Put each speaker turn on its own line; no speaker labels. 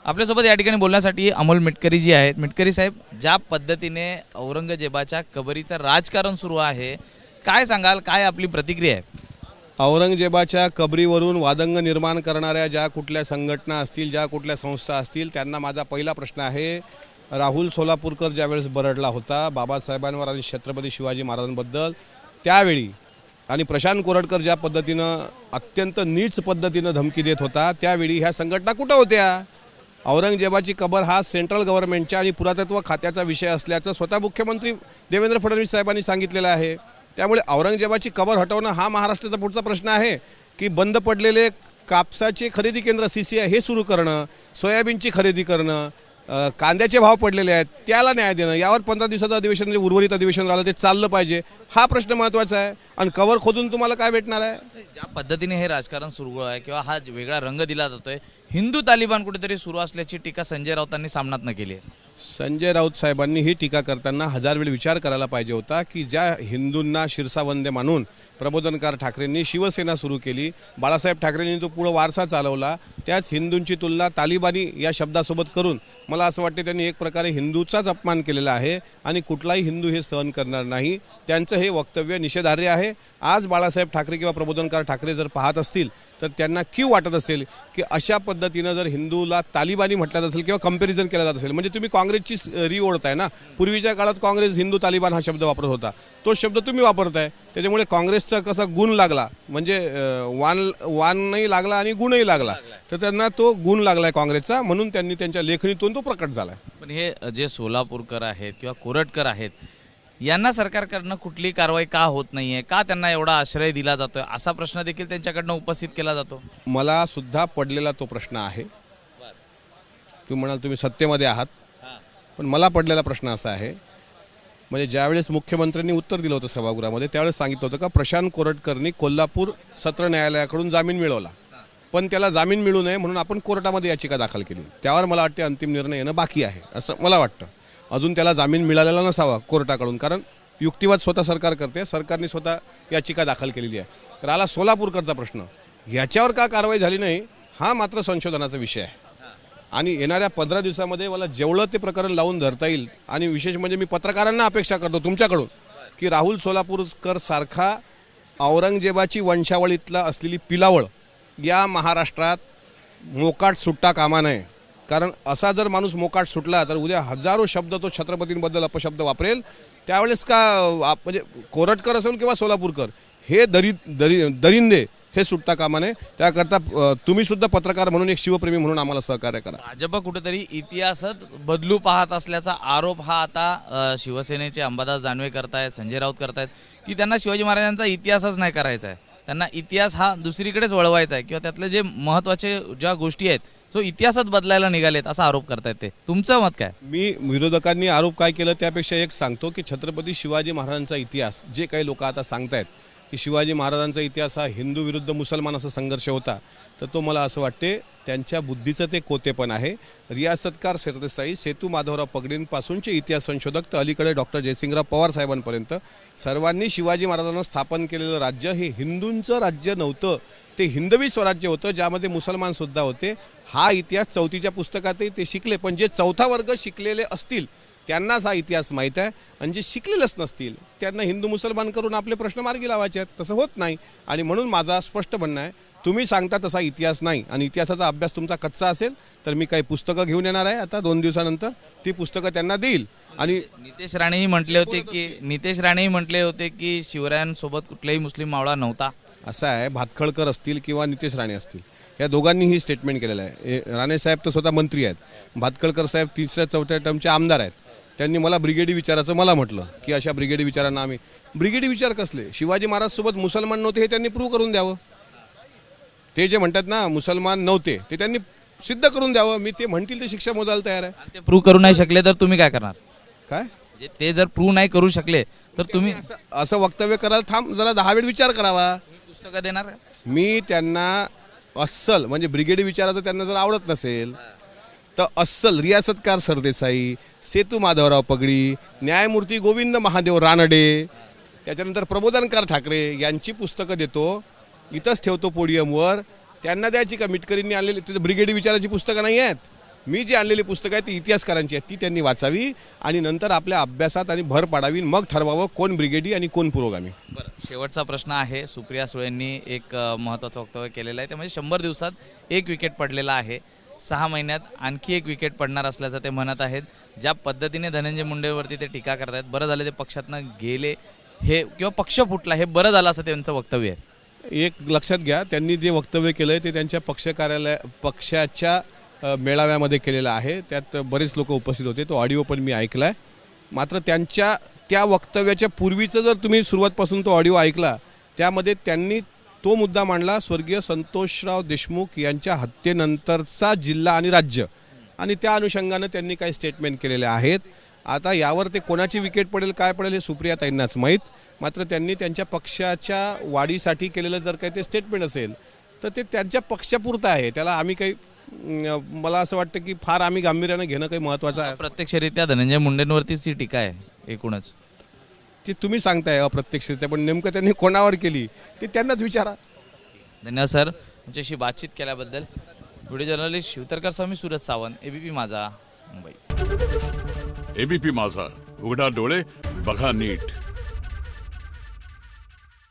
आपल्यासोबत या ठिकाणी बोलण्यासाठी अमोल मिटकरी जी आहेत. मिटकरी साहेब, ज्या पद्धतीने औरंगजेबाच्या कबरीचं राजकारण सुरू आहे, काय सांगाल, काय आपली प्रतिक्रिया आहे?
औरंगजेबाच्या कबरीवरून वादंग निर्माण करणाऱ्या ज्या कुठल्या संघटना असतील, ज्या कुठल्या संस्था असतील, त्यांना माझा पहिला प्रश्न आहे. राहुल सोलापूरकर ज्यावेळेस बरडला होता बाबासाहेबांवर आणि छत्रपती शिवाजी महाराजांबद्दल, त्यावेळी आणि प्रशांत कोरटकर ज्या पद्धतीनं अत्यंत नीच पद्धतीनं धमकी देत होता, त्यावेळी ह्या संघटना कुठं होत्या? औरंगजेबाची कबर हा सेंट्रल गव्हर्नमेंटच्या आणि पुरातत्व खात्याचा विषय असल्याचं स्वतः मुख्यमंत्री देवेंद्र फडणवीस साहेबांनी सांगितलेलं आहे. त्यामुळे औरंगजेबाची कबर हटवणं हा महाराष्ट्राचा पुढचा प्रश्न आहे की बंद पडलेले कापसाची खरेदी केंद्र CCI हे सुरू करणं, सोयाबीनची खरेदी करणं, कांद्याचे भाव पडलेले आहेत त्याला न्याय देणं, यावर 15 दिवसाचं अधिवेशन म्हणजे उर्वरित अधिवेशन राहिलं ते चाललं पाहिजे, हा प्रश्न महत्त्वाचा आहे. आणि कवर खोदून तुम्हाला काय भेटणार आहे?
ज्या पद्धतीने हे राजकारण सुरू आहे किंवा हा वेगळा रंग दिला जातोय, हिंदू तालिबान कुठेतरी सुरू असल्याची टीका संजय राऊतांनी सामनात केली आहे.
संजय राऊत साहेबांनी ही टीका करताना हजार वेळ विचार करायला पाहिजे होता की ज्या हिंदूंना शिरसावंदे मानून प्रबोधनकार ठाकरेंनी शिवसेना सुरू केली, बाळासाहेब ठाकरेंनी तो पुढे वारसा चालवला, त्याच हिंदूंची तुलना तालिबानी या शब्दासोबत करून मला असं वाटते त्यांनी एक प्रकारे हिंदूचाच अपमान केलेला आहे आणि कुठलाही हिंदू हे सहन करणार नाही. त्यांचं हे वक्तव्य निषेधार्ह आहे. आज बाळासाहेब ठाकरे किंवा प्रबोधनकार ठाकरे जर पाहत असतील तर त्यांना कीव वाटत असेल की अशा पद्धतीनं जर हिंदूला तालिबानी म्हटलं जात असेल किंवा कंपॅरिझन केलं जात असेल, म्हणजे तुम्ही काँग्रेसची ओढताय ना. पूर्वीच्या काळात काँग्रेस हिंदू तालिबान हा शब्द वापरत होता, तो शब्द तुम्ही वापरताय. त्याच्यामुळे काँग्रेसचा कसा गुण लागला, म्हणजे वानही लागला आणि गुणही लागला, तर त्यांना तो गुण लागलाय काँग्रेसचा, म्हणून त्यांनी त्यांच्या लेखणीतून तो प्रकट झालाय.
पण हे जे सोलापूरकर आहेत किंवा कोरटकर आहेत, यांना सरकारकडनं कुठली कारवाई का होत नाहीये, का त्यांना एवढा आश्रय दिला जातोय, असा प्रश्न देखील त्यांच्याकडनं उपस्थित केला जातो.
मला सुद्धा पडलेला तो प्रश्न आहे. तुम्ही म्हणाल तुम्ही सत्तेमध्ये आहात, पण मला पडलेला प्रश्न असा आहे, म्हणजे ज्यावेळेस मुख्यमंत्र्यांनी उत्तर दिलं होतं सभागृहामध्ये त्यावेळेस सांगितलं होतं का प्रशांत कोरटकरनी कोल्हापूर सत्र न्यायालयाकडून जामीन मिळवला, पण त्याला जामीन मिळू नये म्हणून आपण कोर्टामध्ये याचिका दाखल केली. त्यावर मला वाटते अंतिम निर्णय येणं बाकी आहे असं मला वाटतं. अजून त्याला जामीन मिळालेला नसावा कोर्टाकडून, कारण युक्तिवाद स्वतः सरकार करते, सरकारने स्वतः याचिका दाखल केलेली आहे. तर आला सोलापूरकरचा प्रश्न, ह्याच्यावर का कारवाई झाली नाही हा मात्र संशोधनाचा विषय आहे. आणि येणाऱ्या 15 दिवसामध्ये मला जेवढं ते प्रकरण लावून धरता येईल, आणि विशेष म्हणजे मी पत्रकारांना अपेक्षा करतो तुमच्याकडून की राहुल सोलापूरकर सारखा औरंगजेबाची वंशावळीतला असलेली पिलावळ या महाराष्ट्रात मोकाट सुट्टा कामा नये. कारण असा जर माणूस मोकाट सुटला तर उद्या हजारो शब्द तो छत्रपतींबद्दल अपशब्द वापरेल. त्यावेळेस का म्हणजे कोरटकर असेल किंवा सोलापूरकर हे दरिंदे हे सुटता कामा नये. त्याकरता तुम्ही सुद्धा पत्रकार म्हणून, एक शिवप्रेमी म्हणून आम्हाला सहकार्य करा.
भाजप कुठेतरी इतिहासच बदलू पाहत असल्याचा आरोप हा आता शिवसेनेचे अंबादास दानवे करतायत, संजय राऊत करतायत की त्यांना शिवाजी महाराजांचा इतिहासच नाही करायचा आहे, त्यांना इतिहास हा दुसरीकडेच वळवायचा आहे, किंवा त्यातले जे महत्त्वाचे ज्या गोष्टी आहेत तो इतिहासच बदलायला निघालेत असा आरोप करतायत. ते तुमचं मत काय?
मी विरोधकांनी आरोप काय केलं त्यापेक्षा एक सांगतो की छत्रपती शिवाजी महाराजांचा इतिहास जे काही लोक आता सांगतायत की शिवाजी महाराजांचा इतिहास हा हिंदू विरुद्ध मुसलमान असा संघर्ष होता, तर तो मला असं वाटते त्यांच्या बुद्धीचं ते कोतेपण आहे. रियासतकार सरदेसाई, सेतू माधवराव पगडींपासूनचे इतिहास संशोधक तर अलीकडे डॉक्टर जयसिंगराव पवार साहेबांपर्यंत सर्वांनी शिवाजी महाराजांना स्थापन केलेलं राज्य हे हिंदूंचं राज्य नव्हतं, ते हिंदवी स्वराज्य होतं ज्यामध्ये मुसलमानसुद्धा होते. हा इतिहास 4थीच्या पुस्तकातही ते शिकले, पण जे 4था वर्ग शिकलेले असतील त्यांनाच हा इतिहास माहीत आहे, आणि जे शिकलेलंच नसतील त्यांना हिंदू मुसलमान करून आपले प्रश्न मार्गी लावायचे आहेत. तसं होत नाही. आणि म्हणून माझा स्पष्ट म्हणणं आहे, तुम्ही सांगता तसा इतिहास नाही, आणि इतिहासाचा अभ्यास तुमचा कच्चा असेल तर मी काही पुस्तकं घेऊन येणार आहे आता 2 दिवसानंतर, ती पुस्तकं त्यांना देईल. आणि
नितेश राणेही म्हटले होते की शिवरायांसोबत कुठलाही मुस्लिम मावळा नव्हता.
असं आहे, भातखळकर असतील किंवा नितेश राणे असतील, या दोघांनी ही स्टेटमेंट केलेलं आहे. राणे साहेब तर स्वतः मंत्री आहेत, भातखळकर साहेब 3ऱ्या-4थ्या टर्मचे आमदार आहेत. त्यांनी मला ब्रिगेडी विचाराचं मला म्हटलं की अशा ब्रिगेडी विचारांना आम्ही, ब्रिगेडी विचार कसले, शिवाजी महाराज सोबत मुसलमान नव्हते हे त्यांनी प्रूव्ह करून द्यावं. ते जे म्हणतात ना मुसलमान नव्हते ते त्यांनी सिद्ध करून द्यावं. मी ते म्हणतील ते शिक्षा मोजायला तयार आहे.
ते प्रूव्ह करू नाही शकले तर तुम्ही काय करणार?
काय
ते जर प्रूव्ह नाही करू शकले तर तुम्ही
असं वक्तव्य करायला थांब जरा 10 वेळ विचार करावा.
पुस्तकं देणार?
मी त्यांना अस्सल म्हणजे ब्रिगेडी विचाराचं त्यांना जर आवडत नसेल तर अस्सल रियासतकार सरदेसाई, सेतू माधवराव पगडी, न्यायमूर्ती गोविंद महादेव रानडे, त्याच्यानंतर प्रबोधनकार ठाकरे यांची पुस्तकं देतो, इथंच ठेवतो पोडियमवर. त्यांना द्यायची का? मिटकरींनी आणलेली तिथे ब्रिगेडी विचाराची पुस्तकं नाही आहेत. मी जी आणलेली पुस्तकं आहेत ती इतिहासकारांची आहेत, ती त्यांनी वाचावी आणि नंतर आपल्या अभ्यासात आणि भर पाडावी, मग ठरवावं कोण ब्रिगेडी आणि कोण पुरोगामी.
बरं, शेवटचा प्रश्न आहे. सुप्रिया सुळेंनी एक महत्त्वाचं वक्तव्य केलेलं आहे. ते म्हणजे 100 दिवसात 1 विकेट पडलेला आहे, 6 महिन्यात आणखी 1 विकेट पडणार असल्याचं ते म्हणत आहेत. ज्या पद्धतीने धनंजय मुंडेवरती ते टीका करतायत, बरं झालं ते पक्षातनं गेले हे किंवा पक्ष फुटला हे बरं झालं असं त्यांचं वक्तव्य आहे.
एक लक्षात घ्या, त्यांनी जे वक्तव्य केलं आहे ते त्यांच्या पक्षाच्या मेळाव्यामध्ये केलेलं आहे. त्यात बरेच लोक उपस्थित होते, तो ऑडिओ पण मी ऐकला आहे. मात्र त्यांच्या त्या वक्तव्याच्या पूर्वीचं जर तुम्ही सुरुवातपासून तो ऑडिओ ऐकला, त्यामध्ये त्यांनी तो मुद्दा मांडला, स्वर्गीय संतोषराव देशमुख यांच्या हत्येनंतरचा जिल्हा आणि राज्य, आणि त्या अनुषंगानं त्यांनी काही स्टेटमेंट केलेले आहेत. आता यावर ते कोणाची विकेट पडेल काय पडेल हे सुप्रियाताईंनाच माहीत. मात्र त्यांनी त्यांच्या पक्षाच्या वाढीसाठी केलेलं जर काही ते स्टेटमेंट असेल तर ते त्यांच्या पक्षापुरतं आहे. त्याला आम्ही काही मला असं वाटतं की फार आम्ही गांभीर्यानं घेणं काही महत्त्वाचं आहे
प्रत्यक्षरित्या धनंजय मुंडेंवरतीच ही टीका आहे एकूणच.
ते तुम्ही सांगताय अप्रत्यक्षरित्या, पण नेमकं त्यांनी कोणावर केली ते त्यांनाच विचारा.
धन्यवाद सर तुमच्याशी बातचीत केल्याबद्दल. व्हिडिओ जर्नलिस्ट शिवतरकर स्वामी, सूरज सावंत, एबीपी माझा, मुंबई.
एबीपी माझा, उघडा डोळे बघा नीट.